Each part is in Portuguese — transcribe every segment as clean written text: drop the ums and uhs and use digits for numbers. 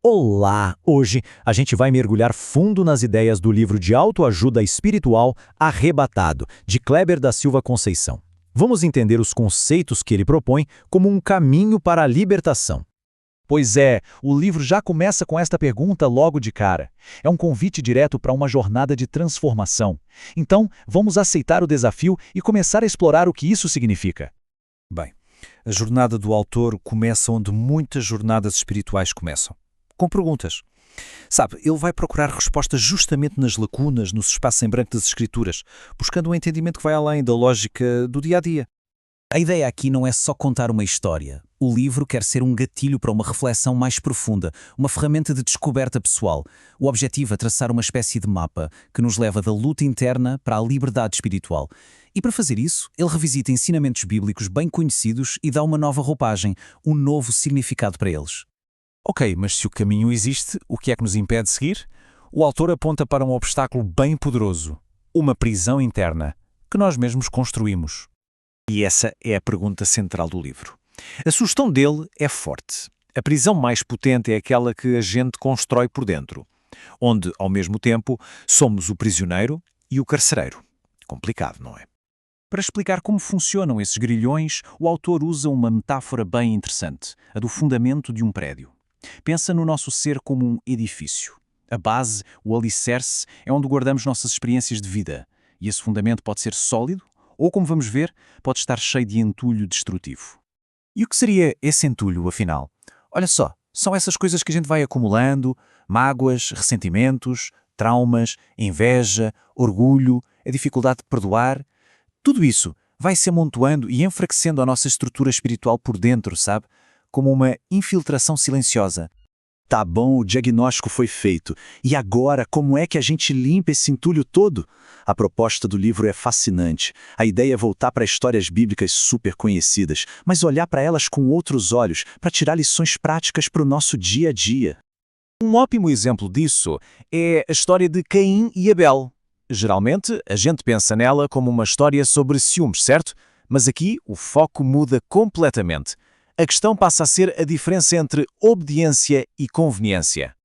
Olá! Hoje a gente vai mergulhar fundo nas ideias do livro de autoajuda espiritual Arrebatado, de Kleber da Silva Conceição. Vamos entender os conceitos que ele propõe como um caminho para a libertação. Pois é, o livro já começa com esta pergunta logo de cara. É um convite direto para uma jornada de transformação. Então, vamos aceitar o desafio e começar a explorar o que isso significa. Bem, a jornada do autor começa onde muitas jornadas espirituais começam. Com perguntas. Sabe, ele vai procurar respostas justamente nas lacunas, nos espaços em branco das escrituras, buscando um entendimento que vai além da lógica do dia-a-dia. A ideia aqui não é só contar uma história. O livro quer ser um gatilho para uma reflexão mais profunda, uma ferramenta de descoberta pessoal. O objetivo é traçar uma espécie de mapa que nos leva da luta interna para a liberdade espiritual. E para fazer isso, ele revisita ensinamentos bíblicos bem conhecidos e dá uma nova roupagem, um novo significado para eles. Ok, mas se o caminho existe, o que é que nos impede de seguir? O autor aponta para um obstáculo bem poderoso, uma prisão interna, que nós mesmos construímos. E essa é a pergunta central do livro. A sugestão dele é forte. A prisão mais potente é aquela que a gente constrói por dentro, onde, ao mesmo tempo, somos o prisioneiro e o carcereiro. Complicado, não é? Para explicar como funcionam esses grilhões, o autor usa uma metáfora bem interessante, a do fundamento de um prédio. Pensa no nosso ser como um edifício. A base, o alicerce, é onde guardamos nossas experiências de vida. E esse fundamento pode ser sólido, ou, como vamos ver, pode estar cheio de entulho destrutivo. E o que seria esse entulho, afinal? Olha só, são essas coisas que a gente vai acumulando, mágoas, ressentimentos, traumas, inveja, orgulho, a dificuldade de perdoar. Tudo isso vai se amontoando e enfraquecendo a nossa estrutura espiritual por dentro, sabe? Como uma infiltração silenciosa. Tá bom, o diagnóstico foi feito. E agora, como é que a gente limpa esse entulho todo? A proposta do livro é fascinante. A ideia é voltar para histórias bíblicas super conhecidas, mas olhar para elas com outros olhos, para tirar lições práticas para o nosso dia a dia. Um ótimo exemplo disso é a história de Caim e Abel. Geralmente, a gente pensa nela como uma história sobre ciúmes, certo? Mas aqui o foco muda completamente. A questão passa a ser a diferença entre obediência e conveniência.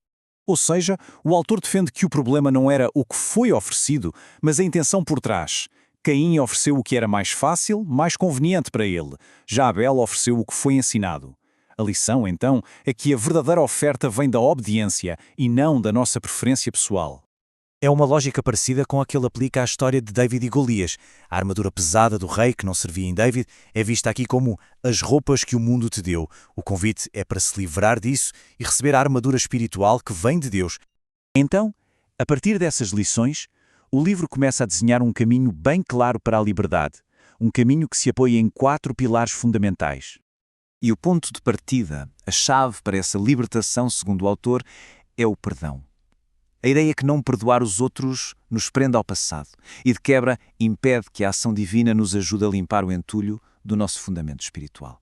Ou seja, o autor defende que o problema não era o que foi oferecido, mas a intenção por trás. Caim ofereceu o que era mais fácil, mais conveniente para ele. Já Abel ofereceu o que foi ensinado. A lição, então, é que a verdadeira oferta vem da obediência e não da nossa preferência pessoal. É uma lógica parecida com a que ele aplica à história de David e Golias. A armadura pesada do rei, que não servia em David, é vista aqui como as roupas que o mundo te deu. O convite é para se livrar disso e receber a armadura espiritual que vem de Deus. Então, a partir dessas lições, o livro começa a desenhar um caminho bem claro para a liberdade. Um caminho que se apoia em 4 pilares fundamentais. E o ponto de partida, a chave para essa libertação, segundo o autor, é o perdão. A ideia é que não perdoar os outros nos prende ao passado e, de quebra, impede que a ação divina nos ajude a limpar o entulho do nosso fundamento espiritual.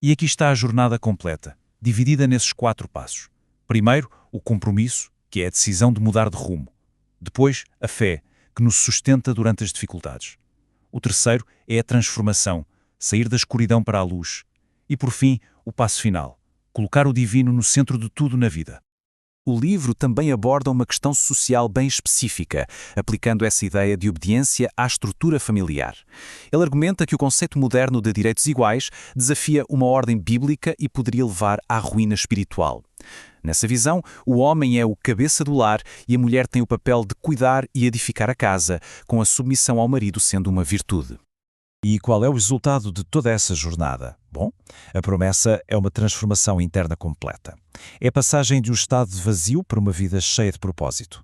E aqui está a jornada completa, dividida nesses 4 passos. Primeiro, o compromisso, que é a decisão de mudar de rumo. Depois, a fé, que nos sustenta durante as dificuldades. O terceiro é a transformação, sair da escuridão para a luz. E, por fim, o passo final, colocar o divino no centro de tudo na vida. O livro também aborda uma questão social bem específica, aplicando essa ideia de obediência à estrutura familiar. Ele argumenta que o conceito moderno de direitos iguais desafia uma ordem bíblica e poderia levar à ruína espiritual. Nessa visão, o homem é o cabeça do lar e a mulher tem o papel de cuidar e edificar a casa, com a submissão ao marido sendo uma virtude. E qual é o resultado de toda essa jornada? Bom, a promessa é uma transformação interna completa. É a passagem de um estado de vazio para uma vida cheia de propósito.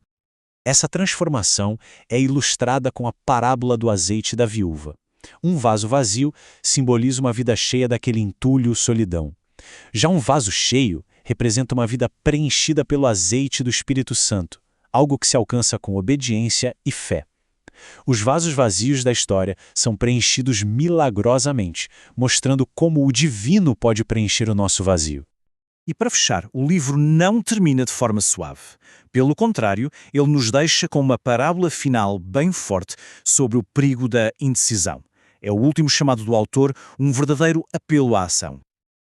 Essa transformação é ilustrada com a parábola do azeite da viúva. Um vaso vazio simboliza uma vida cheia daquele entulho solidão. Já um vaso cheio representa uma vida preenchida pelo azeite do Espírito Santo, algo que se alcança com obediência e fé. Os vasos vazios da história são preenchidos milagrosamente, mostrando como o divino pode preencher o nosso vazio. E para fechar, o livro não termina de forma suave. Pelo contrário, ele nos deixa com uma parábola final bem forte sobre o perigo da indecisão. É o último chamado do autor, um verdadeiro apelo à ação.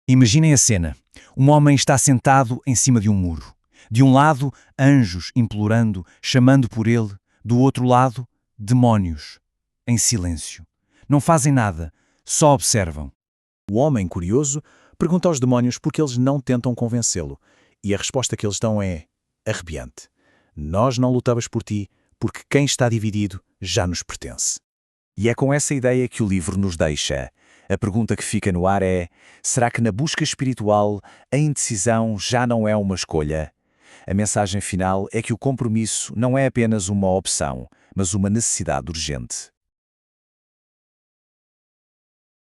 Imaginem a cena. Um homem está sentado em cima de um muro. De um lado, anjos implorando, chamando por ele. Do outro lado, demónios, em silêncio. Não fazem nada, só observam. O homem, curioso, pergunta aos demónios por que eles não tentam convencê-lo. E a resposta que eles dão é arrepiante. Nós não lutamos por ti, porque quem está dividido já nos pertence. E é com essa ideia que o livro nos deixa. A pergunta que fica no ar é: será que na busca espiritual a indecisão já não é uma escolha? A mensagem final é que o compromisso não é apenas uma opção, mas uma necessidade urgente.